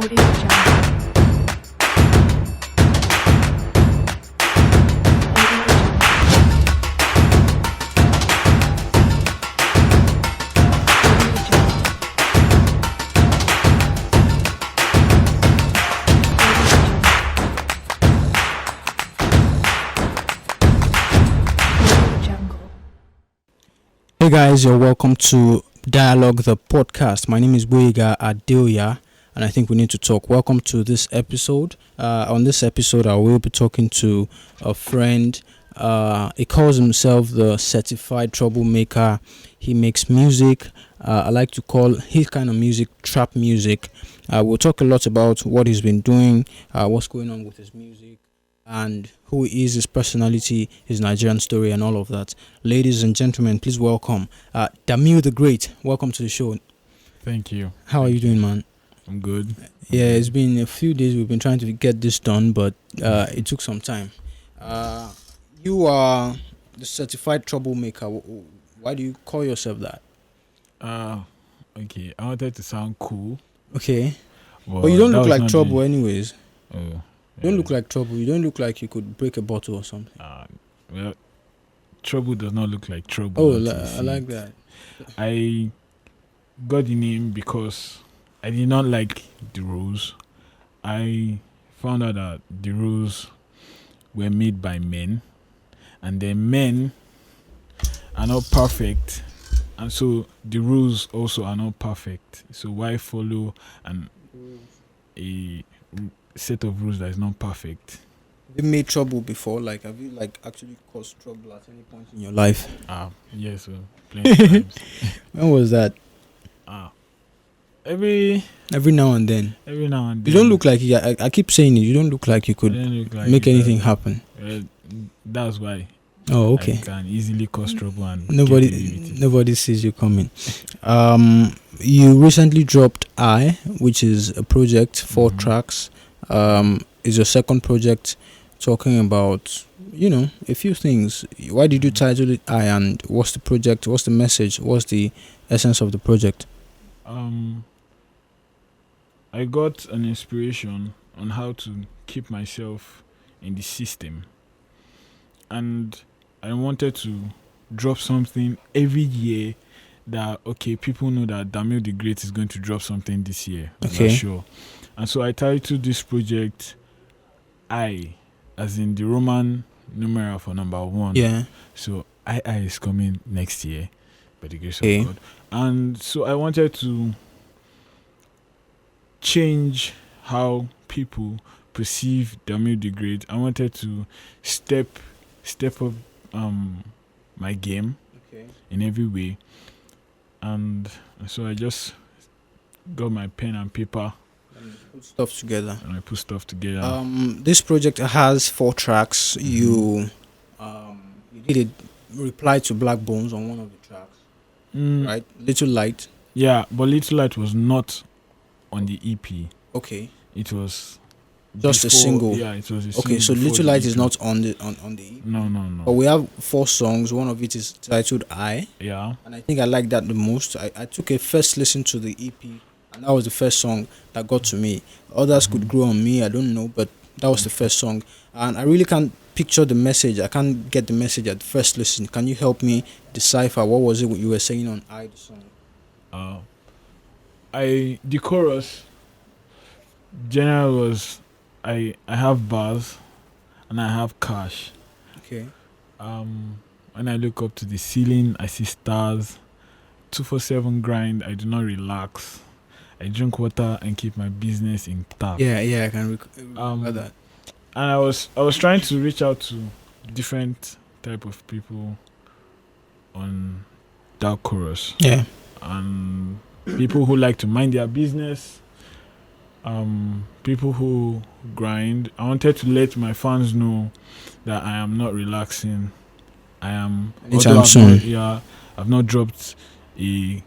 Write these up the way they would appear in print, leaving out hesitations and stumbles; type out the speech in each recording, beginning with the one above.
Hey guys, you're welcome to Dialog the podcast. My name is Boyega Adeoya, and I think we need to talk. Welcome to this episode. On this episode, I will be talking to a friend. He calls himself the certified troublemaker. He makes music. I like to call his kind of music trap music. We'll talk a lot about what he's been doing, what's going on with his music, and who he is, his personality, his Nigerian story, and all of that. Ladies and gentlemen, please welcome Damil The Great. Welcome to the show. Thank you. How are you doing, man? I'm good. Yeah, it's been a few days. We've been trying to get this done, but it took some time. You are the certified troublemaker. Why do you call yourself that? Okay. I wanted to sound cool. Okay. But you don't look like trouble anyways. Oh. You don't look like trouble. You don't look like you could break a bottle or something. Well, trouble does not look like trouble. Oh, I like that. I got the name because I did not like the rules. I found out that the rules were made by men, and then men are not perfect, and so the rules also are not perfect. So why follow a set of rules that is not perfect? You made trouble before? Like, have you actually caused trouble at any point in your life? Yes, plenty times. When was that? Every now and then. You don't look like you. I keep saying it. You don't look like you could make anything happen. That's why. Oh, okay. I can easily cause trouble and nobody sees you coming. You recently dropped which is a project, 4 tracks. Is your second project, talking about a few things. Why did you title it and what's the project? What's the message? What's the essence of the project? I got an inspiration on how to keep myself in the system, and I wanted to drop something every year that people know that Damil The Great is going to drop something this year. Okay. I'm not sure. And so I titled this project I, as in the Roman numeral for number 1. Yeah. So I is coming next year by the grace of God. And so I wanted to change how people perceive Damil The Great. I wanted to step up my game in every way. And so I just got my pen and paper. Put stuff together. And I put stuff together. This project has 4 tracks. You did a reply to Black Bones on one of the tracks, right? Little Light. Yeah, but Little Light was not on the EP. Okay. It was just a single. Yeah, it was a single. Okay, so Little Light is not on the EP. No. But we have 4 songs. One of it is titled I. Yeah. And I think I like that the most. I took a first listen to the EP, and that was the first song that got to me. Others could grow on me, I don't know, but that was the first song. And I really can't picture the message. I can't get the message at first listen. Can you help me decipher what was it you were saying on I, the song? The chorus general was I have bars and I have cash. Okay. When I look up to the ceiling, I see stars. 247 grind, I do not relax. I drink water and keep my business intact. Yeah, I can remember that. And I was trying to reach out to different type of people on that chorus. Yeah. And people who like to mind their business, people who grind. I wanted to let my fans know that I am not relaxing. I am. Anytime soon. I've not dropped a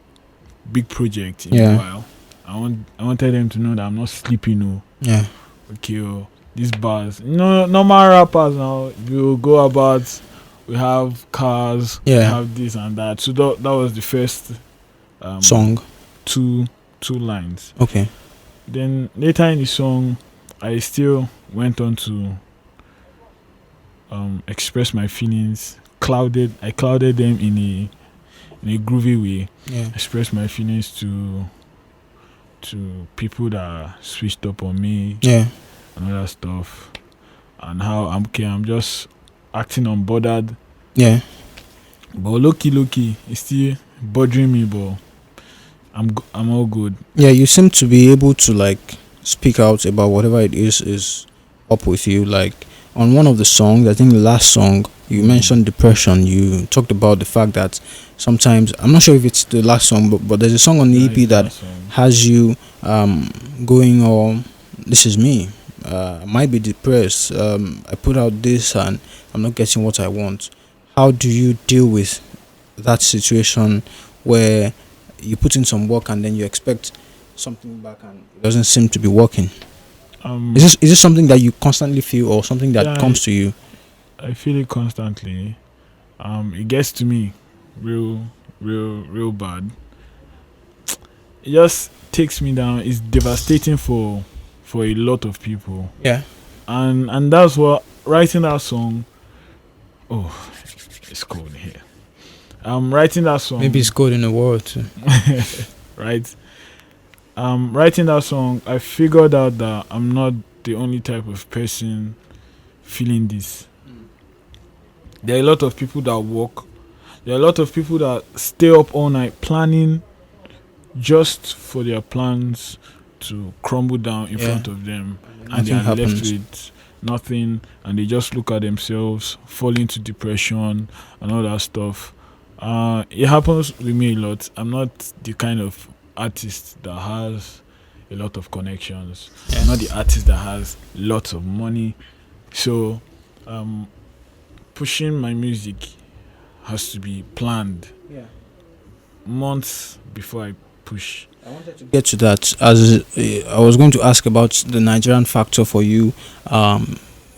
big project in a while. I wanted them to know that I'm not sleeping. No. Yeah. Okay. These bars. Normal rappers now. We will go about. We have cars. Yeah. We have this and that. So that was the first song. Two lines. Okay. Then later in the song, I still went on to express my feelings. I clouded them in a groovy way. Yeah. Express my feelings to people that switched up on me Yeah. and all that stuff, and how I'm okay. I'm just acting unbothered, Yeah. but low key, it's still bothering me. But I'm all good. Yeah, you seem to be able to like speak out about whatever it is up with you. Like on one of the songs, I think the last song, you mentioned depression. You talked about the fact that sometimes, I'm not sure if it's the last song, but there's a song on the Yeah, EP it's that has you going all, this is me. I might be depressed. I put out this and I'm not getting what I want. How do you deal with that situation where you put in some work and then you expect something back and it doesn't seem to be working? Is this something that you constantly feel or something that yeah, comes to you? I feel it constantly. It gets to me real bad. It just takes me down. It's devastating for a lot of people, Yeah. and that's what writing that song. Oh, it's cold here. Writing that song. Maybe it's good in the world too. Right. Writing that song, I figured out that I'm not the only type of person feeling this. There are a lot of people that work. There are a lot of people that stay up all night planning just for their plans to crumble down in Yeah. front of them, and Nothing they are left happens. with nothing, and they just look at themselves, fall into depression and all that stuff. It happens with me a lot. I'm not the kind of artist that has a lot of connections. Yeah. I'm not the artist that has lots of money. So pushing my music has to be planned Yeah. months before I push. I wanted to get to that, as I was going to ask about the Nigerian factor for you.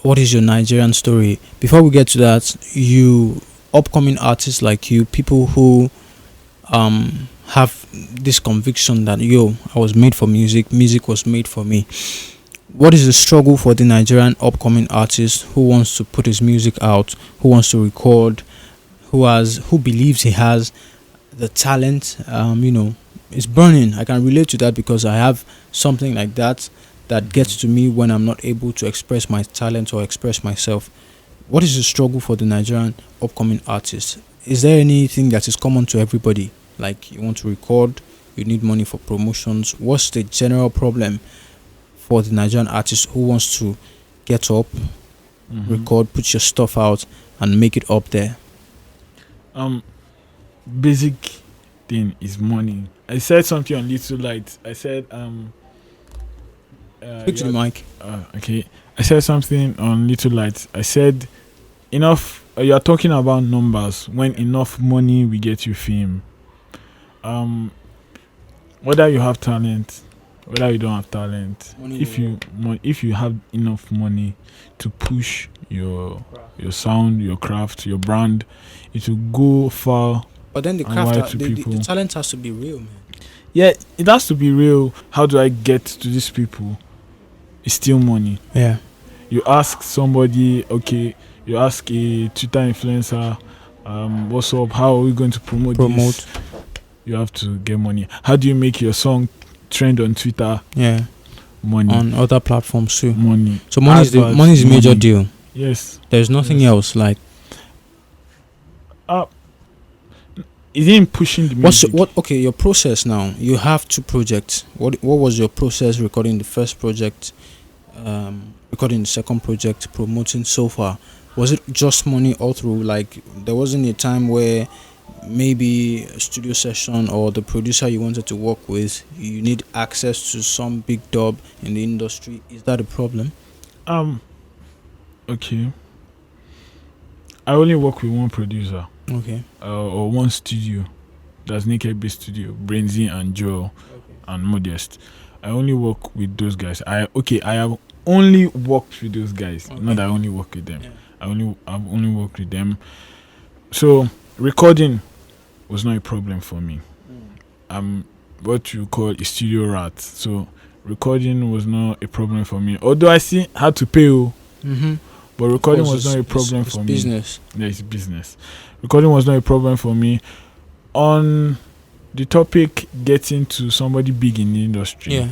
What is your Nigerian story? Before we get to that, you upcoming artists like you, people who have this conviction that I was made for music, music was made for me. What is the struggle for the Nigerian upcoming artist who wants to put his music out, who wants to record, who believes he has the talent? It's burning. I can relate to that because I have something like that gets to me when I'm not able to express my talent or express myself. What is the struggle for the Nigerian upcoming artist? Is there anything that is common to everybody? Like, you want to record, you need money for promotions. What's the general problem for the Nigerian artist who wants to get up, record, put your stuff out, and make it up there? Basic thing is money. I said something on Little Light. I said Speak to the mic. okay. I said something on Little Light. I said enough. You are talking about numbers. When enough money we get you fame. Whether you have talent, whether you don't have talent, if you have enough money to push your sound, your craft, your brand, it will go far. But then the and craft, wide to the people. talent has to be real, man. Yeah, it has to be real. How do I get to these people? It's still money. Yeah. You ask somebody, okay, you ask a Twitter influencer, what's up? How are we going to promote this? You have to get money. How do you make your song trend on Twitter? Yeah. Money. On other platforms too. Money. So money is the major deal. Yes. There's nothing else. Like, isn't pushing the music. Okay, your process now. You have 2 projects. What was your process recording the first project, recording the second project, promoting so far? Was it just money all through? Like, there wasn't a time where maybe a studio session or the producer you wanted to work with, you need access to some big dub in the industry? Is that a problem? Okay. I only work with one producer. Okay. Or one studio. That's Naked Bay Studio, Brainzy and Joel and Modest. I only work with those guys. I have only worked with those guys. Okay. Not that I only work with them. Yeah. I've only worked with them. So recording was not a problem for me. I'm what you call a studio rat. So recording was not a problem for me. Although I still had to pay, Mm-hmm. but recording was not a problem it's for me. business. Yeah, it's business. Recording was not a problem for me. On the topic getting to somebody big in the industry Yeah.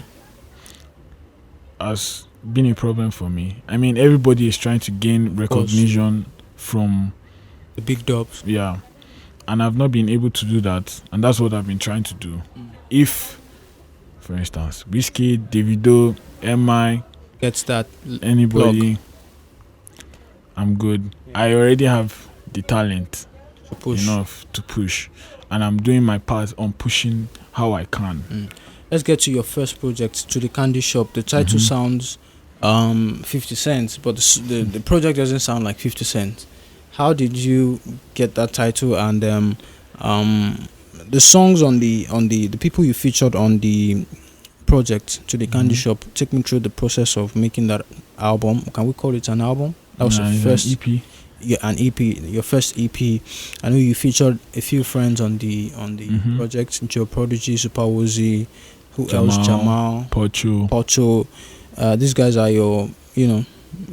has been a problem for me. I mean, everybody is trying to gain recognition from The big dubs. yeah, and I've not been able to do that, and that's what I've been trying to do. If, for instance, Whiskey, Davido, MI, Gets that anybody, I'm good. Yeah. I already have the talent to push. enough to push, and I'm doing my part on pushing how I can. Let's get to your first project, To the Candy Shop. The title Mhm. sounds 50 cents, but the project doesn't sound like 50 cents. How did you get that title? And the songs on the people you featured on the project, To the Candy Mhm. Shop, take me through the process of making that album. Can we call it an album? That was Nah, your it's first an EP. Yeah, an EP, your first EP. I know you featured a few friends on the Mhm. project, Joe Prodigy, Super Woozy, who else? Jamal, Pocho. Pocho. These guys are your,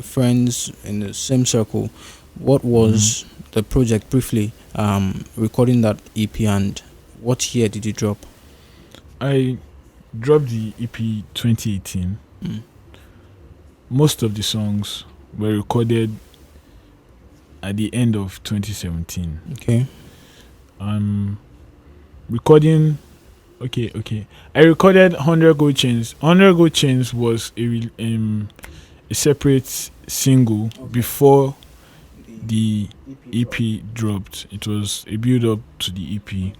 friends in the same circle. What was the project briefly? Recording that EP, and what year did you drop? I dropped the EP 2018. Mm. Most of the songs were recorded at the end of 2017. Okay. Recording. Okay. I recorded 100 Gold Chains. 100 Gold Chains was a separate single before the EP dropped. It was a build up to the EP.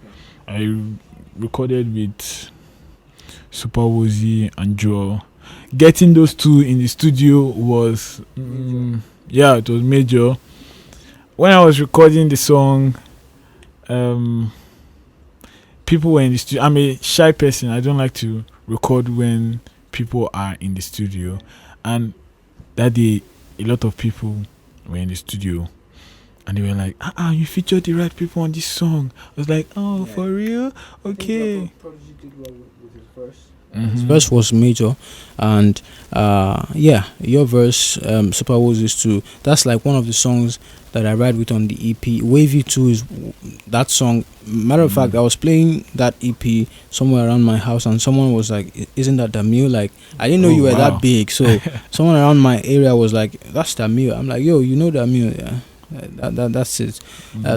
I recorded with Super Woozy and Joel. Getting those two in the studio was it was major. When I was recording the song, people were in the studio. I'm a shy person. I don't like to record when people are in the studio. And that day, a lot of people were in the studio. And they were like, you featured the right people on this song. I was like, for real? Okay. His verse was major, and your verse, Super Woozy's too. That's like one of the songs that I ride with on the EP. Wavy 2 is that song. Matter of fact, I was playing that EP somewhere around my house, and someone was like, "Isn't that Damil?" Like, I didn't know you were that big, so someone around my area was like, "That's Damil." I'm like, "Yo, you know Damil?" Yeah. That's it.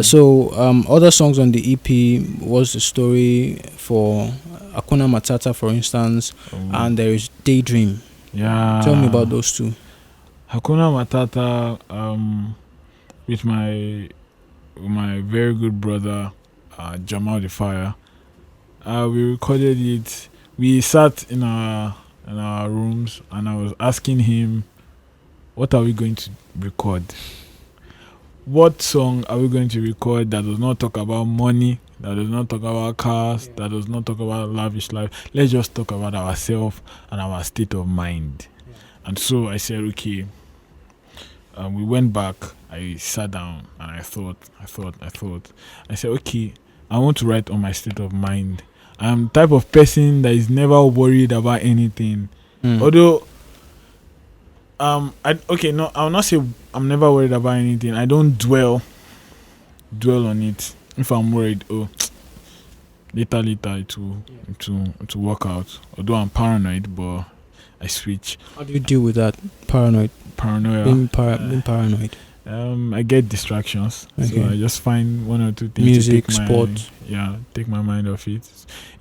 So other songs on the EP was the story for Hakuna Matata, for instance, and there is Daydream. Yeah. Tell me about those two. Hakuna Matata, with my very good brother, Jamal the Fire. We recorded it. We sat in our rooms, and I was asking him, "What are we going to record? What song are we going to record that does not talk about money, that does not talk about cars, that does not talk about lavish life? Let's just talk about ourselves and our state of mind." And so I said, okay. We went back. I sat down and I thought. I said, okay, I want to write on my state of mind. I'm the type of person that is never worried about anything. Although, I'll not say I'm never worried about anything. I don't dwell on it. If I'm worried, later it will work out. Although I'm paranoid, but I switch. How do you deal with that paranoia? Being paranoid. I get distractions, Okay. so I just find one or two things. Music, to take sports. take my mind off it.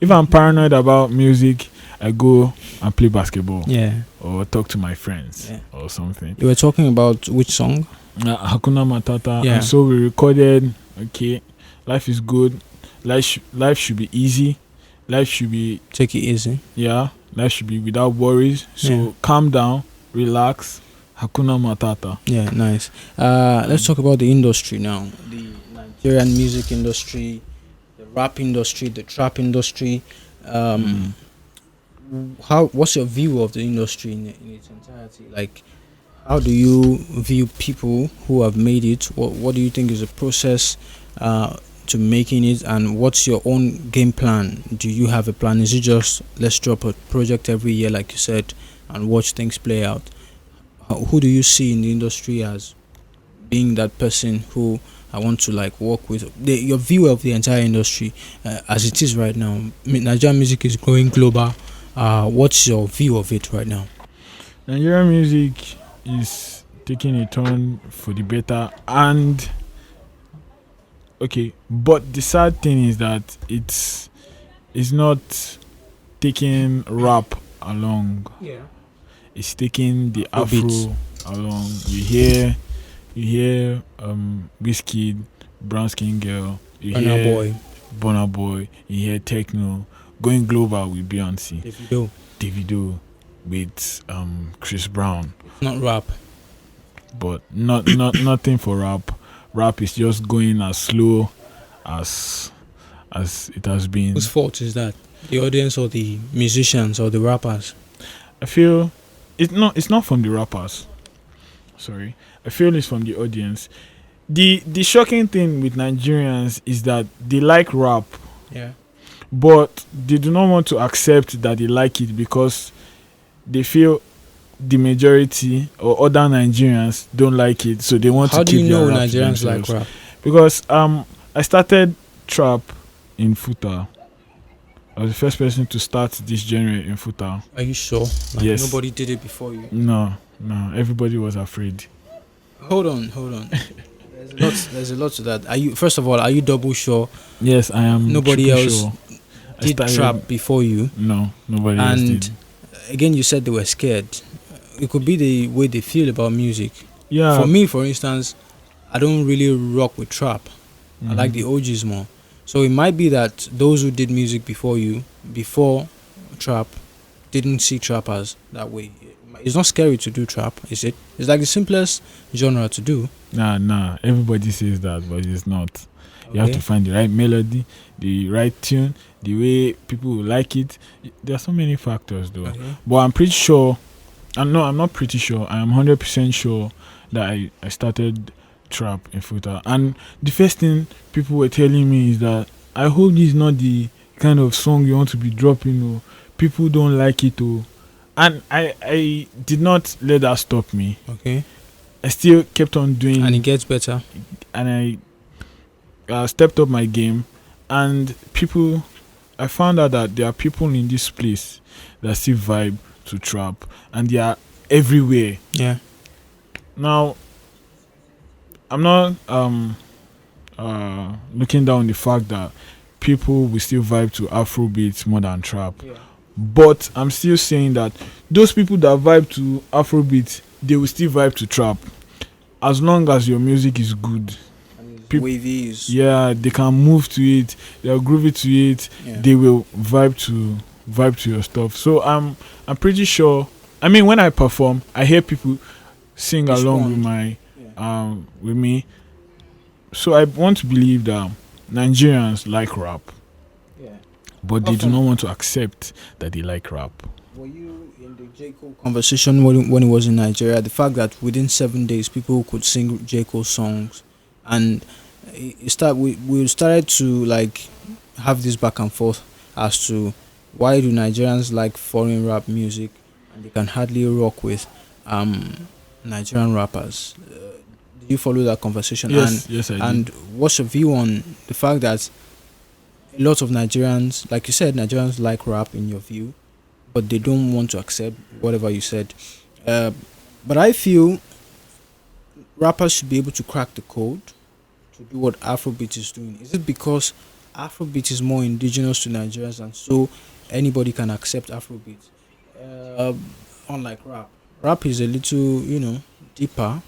If I'm paranoid about music, I go and play basketball. Yeah. Or talk to my friends or something. You were talking about which song? Hakuna Matata. Yeah. And so we recorded. Okay, life is good. Life should be easy. Life should be Take it easy. Life should be without worries. So calm down, relax. Hakuna Matata. Yeah, nice. Let's talk about the industry now. The Nigerian music industry, the rap industry, the trap industry. What's your view of the industry in its entirety? Like, how do you view people who have made it? What do you think is the process to making it, and what's your own game plan? Do you have a plan? Is it just let's drop a project every year, like you said, and watch things play out? Who do you see in the industry as being that person who I want to like work with? Your view of the entire industry as it is right now. Nigerian music is going global. What's your view of it right now? Nigerian music is taking a turn for the better, and okay, but the sad thing is that it's not taking rap along. Yeah. It's taking the Afro beats. Afro along. You hear Wizkid, Brown Skin Girl. You Burna hear Boy, Burna Boy. You hear techno going global with Beyonce, Davido. Davido with Chris Brown. Not rap. But not nothing for rap. Rap is just going as slow as it has been. Whose fault is that? The audience or the musicians or the rappers? I feel it's not from the rappers. Sorry. I feel it's from the audience. The shocking thing with Nigerians is that they like rap, Yeah. but they do not want to accept that they like it because they feel the majority or other Nigerians don't like it, so they want How to do keep you their know rap to Nigerians like themselves. rap? Because I started trap in Futa. I was the first person to start this genre in Futa. Are you sure? Like Yes. nobody did it before you. No, everybody was afraid. Hold on. There's a lot to that. Are you first of all, are you double sure Yes, I am. nobody triple else sure. I did started- trap before you? No, nobody else And did. again, you said they were scared. It could be the way they feel about music. Yeah. For me, for instance, I don't really rock with trap. I like Mhm. the OGs more. So it might be that those who did music before you, before trap, didn't see trap as that way. It's not scary to do trap, is it? It's like the simplest genre to do. Nah. Everybody says that, but it's not. You have Okay? to find the right melody, the right tune, the way people will like it. There are so many factors, though. Okay. But I'm pretty sure. No, I'm not pretty sure. I am 100% sure that I started trap in Futa. And the first thing people were telling me is that I hope this is not the kind of song you want to be dropping. Or people don't like it. Or and I did not let that stop me. Okay. I still kept on doing, And it gets better. and I stepped up my game. And I found out that there are people in this place that still vibe to trap, and they are everywhere. Yeah. Now, I'm not looking down the fact that people will still vibe to Afrobeats more than trap, but I'm still saying that those people that vibe to Afrobeat, they will still vibe to trap as long as your music is good. Wavy is. Yeah, they can move to it, they'll groove it to it, Yeah. they will vibe to your stuff. So I'm pretty sure. I mean, when I perform, I hear people sing along with my Yeah. with me. So I want to believe that Nigerians like rap, Yeah. but they do Often. not want to accept that they like rap. Were you in the J. Cole conversation when it was in Nigeria? The fact that within 7 days people could sing J. Cole songs, and we started to like have this back and forth as to why do Nigerians like foreign rap music and they can hardly rock with Nigerian rappers. Did you follow that conversation? Yes, I And did. what's your view on the fact that a lot of Nigerians, like you said, Nigerians like rap in your view, but they don't want to accept whatever you said. But I feel rappers should be able to crack the code to do what Afrobeat is doing. Is it because Afrobeat is more indigenous to Nigerians and so anybody can accept Afrobeat? Unlike rap. Rap is a little, deeper,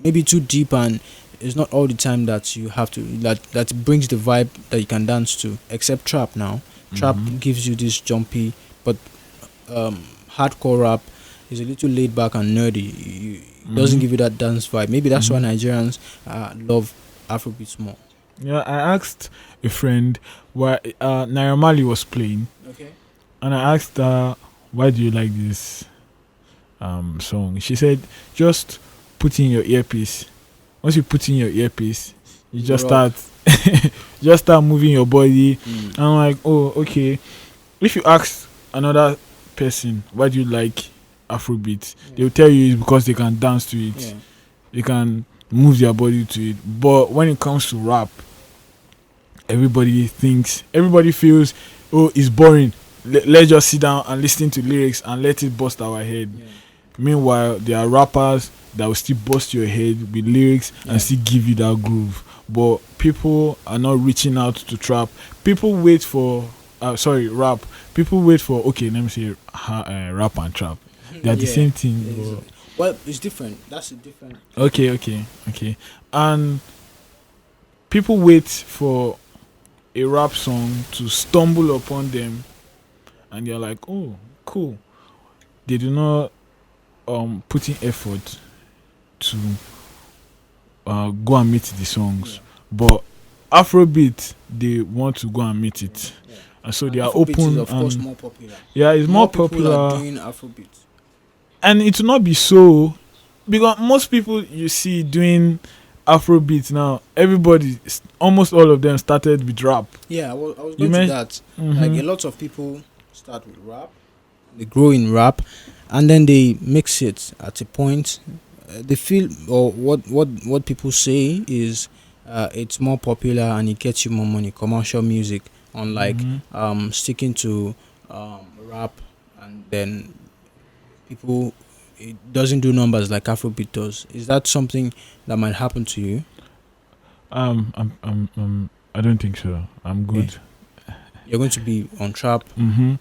maybe too deep, and it's not all the time that you have to that brings the vibe that you can dance to. Except trap now. Trap Mhm. gives you this jumpy, but hardcore rap is a little laid back and nerdy. It doesn't Mhm. give you that dance vibe. Maybe that's why Mhm. Nigerians love Afrobeats more. Yeah, I asked a friend why Naira Marley was playing, Okay. and I asked her, "Why do you like this song?" She said, "Just put in your earpiece. Once you put in your earpiece, you You just rock. start just start moving your body. Mm. And I'm like, oh, okay. If you ask another person why do you like Afrobeat, Yeah. they'll tell you it's because they can dance to it, Yeah. they can move their body to it. But when it comes to rap, everybody feels, oh, it's boring. Let's just sit down and listen to lyrics and let it bust our head. Yeah. Meanwhile, there are rappers that will still bust your head with lyrics Yeah. and still give you that groove. But people are not reaching out to trap. People wait for, rap. People wait for, okay, let me say rap and trap. They are the Yeah. same thing. It's- well, it's different. That's a different. But okay. And people wait for a rap song to stumble upon them, and they're like, oh, cool. They do not put in effort to go and meet the songs. Yeah. But Afrobeat, they want to go and meet it. Yeah. And so And they are Afrobeat is open, of course and more popular. yeah, it's more People are popular. doing Afrobeat. And it will not be so, because most people you see doing Afrobeat now, almost all of them started with rap. Yeah, I was You going to men- that. Mhm. Like a lot of people start with rap, they grow in rap, and then they mix it at a point. They feel, or what people say is, it's more popular and it gets you more money. Commercial music, unlike Mhm. sticking to rap, and then people, it doesn't do numbers like Afrobeat does. Is that something that might happen to you? I don't think so. I'm good. You're going to be on trap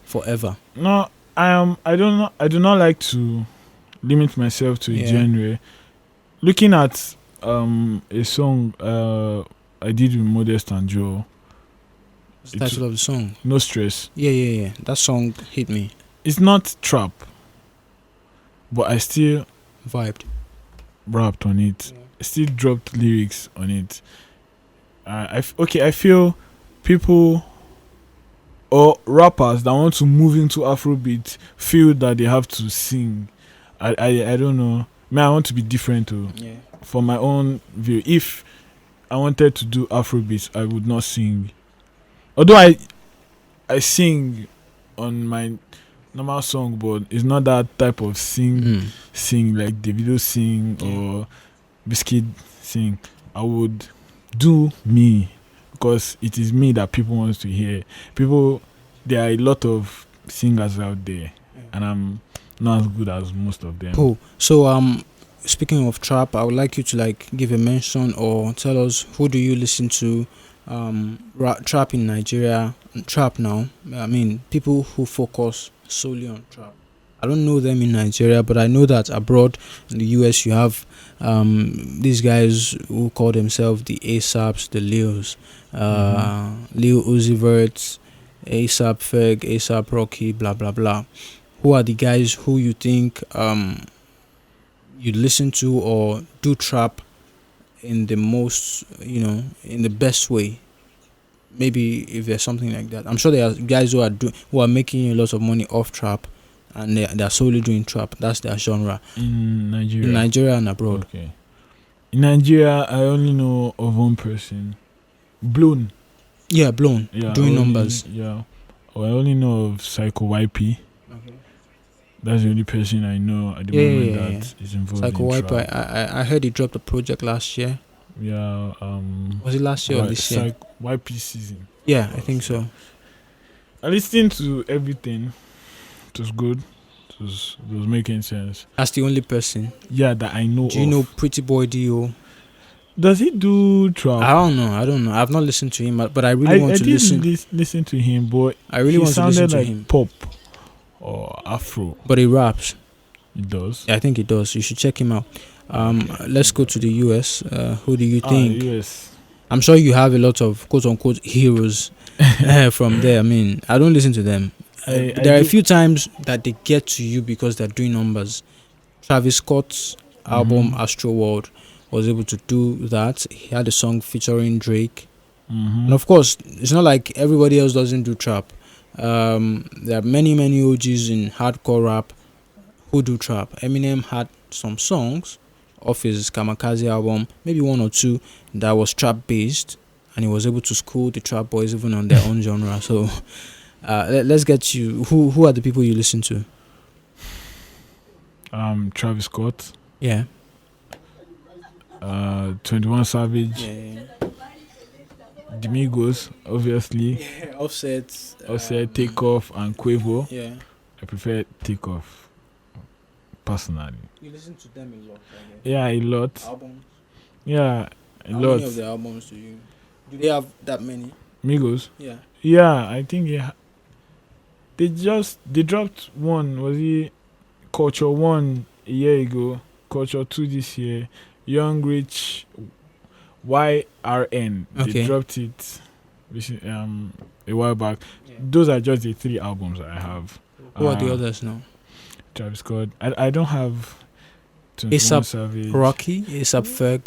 forever. No, I am. I don't know. I do not like to limit myself to a Yeah. genre. Looking at a song I did with Modest and Joe, What's the title of the song? No Stress. Yeah. That song hit me. It's not trap, but I still Vibed. rapped on it. I still dropped lyrics on it. I feel people or rappers that want to move into Afrobeat feel that they have to sing. I don't know. I want to be different too. Yeah. For my own view, if I wanted to do Afrobeat, I would not sing. Although I sing on my normal song, but it's not that type of sing like Davido sing or Biscuit sing. I would do me, because it is me that people want to hear. There are a lot of singers out there, and I'm not as good as most of them. Cool. So speaking of trap, I would like you to like give a mention or tell us who do you listen to trap in Nigeria, trap now. I mean people who focus solely on trap. I don't know them in Nigeria, but I know that abroad in the US you have these guys who call themselves the ASAPs, the Leos, Leo Uzi Vert, ASAP Ferg, ASAP Rocky, blah blah blah. Who are the guys who you think you listen to or do trap in the most, in the best way? Maybe if there's something like that. I'm sure there are guys who are making a lot of money off trap, and they're solely doing trap. That's their genre. In Nigeria. In Nigeria and abroad. Okay. In Nigeria, I only know of one person. Blown. Yeah, Blown. Yeah. Doing numbers. Yeah. I only know of Psycho YP. Okay. That's the only person I know at the moment that is involved Psycho in Wipe. trap. I heard he dropped a project last year. Yeah. Was it last year or this year? YP season. Yeah, I think so. I listened to everything. It was good. It was making sense. That's the only person. Yeah, that I know. Do you know Pretty Boy Dio? Does he do trap? I don't know. I've not listened to him, but I really want to listen. Listen to him, but I really he want to sounded listen to like him. pop or Afro. But he raps. He does. Yeah, I think he does. You should check him out. Let's go to the US. Who do you think? US. I'm sure you have a lot of quote unquote heroes from there. I mean, I don't listen to them. There are a few times that they get to you because they're doing numbers. Travis Scott's album Astro World was able to do that. He had a song featuring Drake. And of course, it's not like everybody else doesn't do trap. There are many OGs in hardcore rap who do trap. Eminem had some songs off his Kamikaze album, maybe one or two that was trap based, and he was able to school the trap boys even on their own genre. So let's get you. Who are the people you listen to? Travis Scott, Yeah. 21 Savage, Yeah. Dimigos, obviously. Yeah. Offset. Also, Takeoff and Quavo. Yeah. I prefer Takeoff personally. You listen to them a lot, I guess. Yeah, a lot. Albums. Yeah, a How lot. many of their albums do they have that many? Migos. Yeah. Yeah, I think they dropped one. Was it Culture 1 a year ago? Culture 2 this year. Young Rich YRN. They Okay. dropped it a while back. Yeah. Those are just the 3 albums I have. Who are the others now? Travis Scott. I don't have 21 A$AP Savage. Rocky, A$AP Ferg.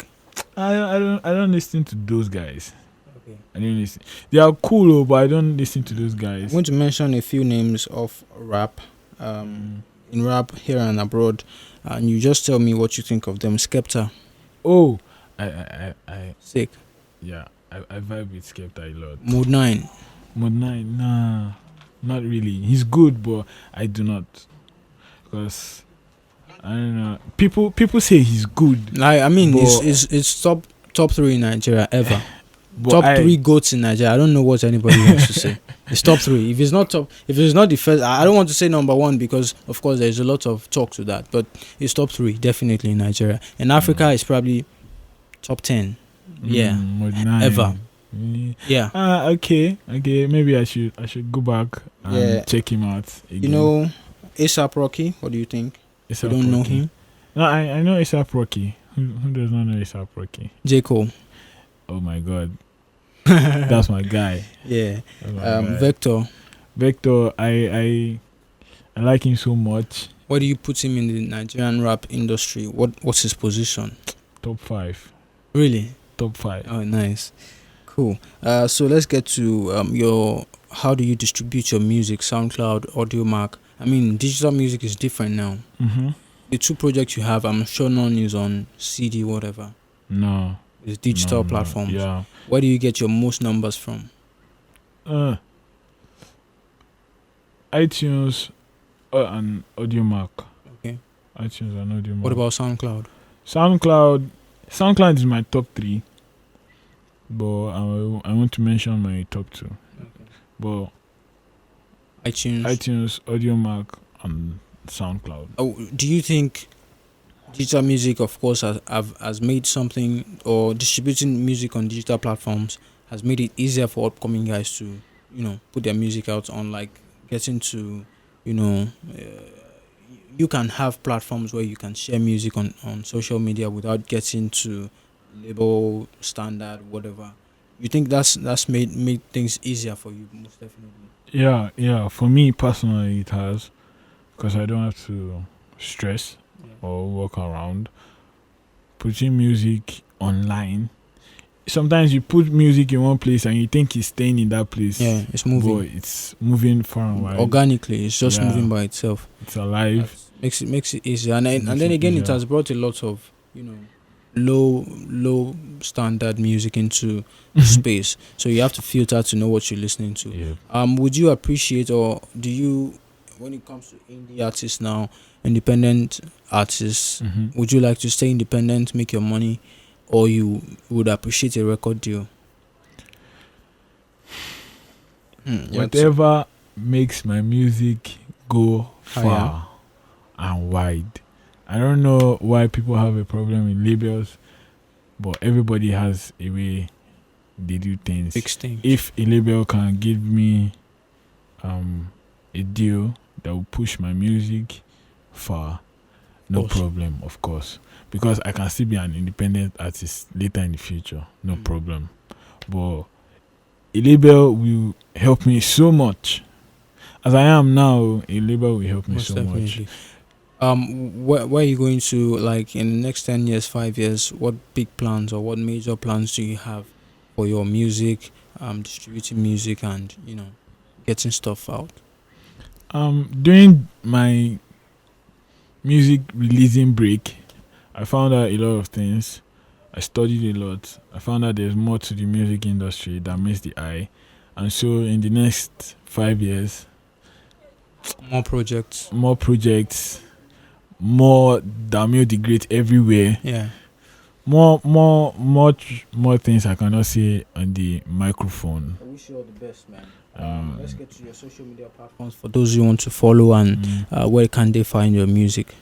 I don't listen to those guys. Okay. I don't listen. They are cool, but I don't listen to those I'm guys. going to mention a few names of rap, in rap here and abroad, and you just tell me what you think of them. Skepta, Oh, I sick. yeah, I vibe with Skepta a lot. Mood 9, Mod 9, nah, not really. He's good, but I do not, because I don't know. People say he's good, I mean, but- it's top 3 in Nigeria ever. but Top 3 goats in Nigeria. I don't know what anybody wants to say. It's top 3. If it's not the first, I don't want to say number 1 because of course there's a lot of talk to that. But it's top 3 definitely in Nigeria. In Africa, it's probably top 10. Yeah, Mod 9. ever. Yeah. Yeah. Okay. Maybe I should go back and Yeah. check him out again. You know, A$AP Rocky. What do you think? A$AP You don't know Rocky. him? No, I know A$AP Rocky. Who does not know A$AP Rocky? J. Cole. Oh my God, that's my guy. Yeah. That's my guy. Vector. Vector, I like him so much. Where do you put him in the Nigerian rap industry? What's his position? Top 5. Really? Top 5. Oh, nice. Cool. So let's get to your. How do you distribute your music? SoundCloud, AudioMark. I mean, digital music is different now. Mm-hmm. The 2 projects you have, I'm sure none is on CD, whatever. No. It's digital no, platforms. Yeah. Where do you get your most numbers from? iTunes and AudioMark. Okay. iTunes and AudioMark. What about SoundCloud? SoundCloud? SoundCloud is my top 3, but I want to mention my top 2. But iTunes, AudioMark, and SoundCloud. Oh, do you think digital music, of course, has made something, or distributing music on digital platforms has made it easier for upcoming guys to, put their music out on, like, getting to, you can have platforms where you can share music on social media without getting to label standard, whatever. You think that's made things easier for you? Most definitely. Yeah. For me personally, it has, because I don't have to stress or walk around putting music online. Sometimes you put music in one place and you think it's staying in that place. Yeah, it's moving. But it's moving far and wide. Organically, it's just Yeah. moving by itself. It's alive. Makes it easier, and Makes then it again, it easier. has brought a lot of low standard music into space. So you have to filter to know what you're listening to. Yeah. Would you appreciate, or do you, when it comes to indie artists now, independent artists, Mm-hmm. would you like to stay independent, make your money, or you would appreciate a record deal? Whatever makes my music go Higher. far and wide. I don't know why people have a problem with labels, but everybody has a way they do things. Big thing. If a label can give me a deal that will push my music far, no Course. problem, of course, because I can still be an independent artist later in the future, no Mm. problem. But a label will help me so much. As I am now, a label will help me Most so definitely. much. Where are you going to, like, in the next 10 years, 5 years? What big plans or what major plans do you have for your music, distributing music, and getting stuff out? During my music releasing break, I found out a lot of things. I studied a lot. I found out there's more to the music industry than meets the eye. And so in the next 5 years, More projects. more projects, more Damil the Great everywhere. Yeah. More things I cannot say on the microphone. I wish you all the best, man. Let's get to your social media platforms for those you want to follow, and where can they find your music?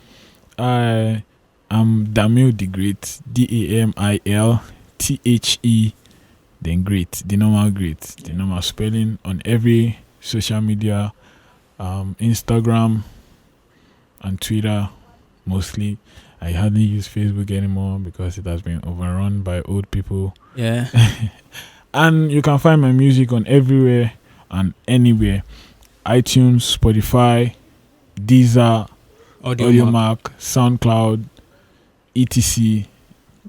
I am Damil the Great, DAMIL THE, then Great, the normal Great, the normal spelling on every social media, Instagram and Twitter mostly. I hardly use Facebook anymore because it has been overrun by old people. Yeah. And you can find my music on everywhere and anywhere: iTunes, Spotify, Deezer, AudioMac, SoundCloud, etc.,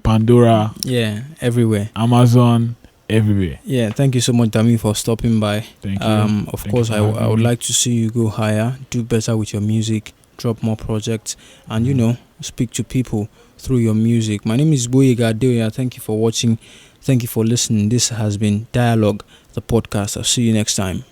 Pandora. Yeah, everywhere. Amazon, everywhere. Yeah, thank you so much, Dami, for stopping by. Thank you. Of Thank course, you I for having would me. like to see you go higher, do better with your music, drop more projects, and speak to people through your music. My name is Boyega Adeoya. Thank you for watching. Thank you for listening. This has been Dialogue, the podcast. I'll see you next time.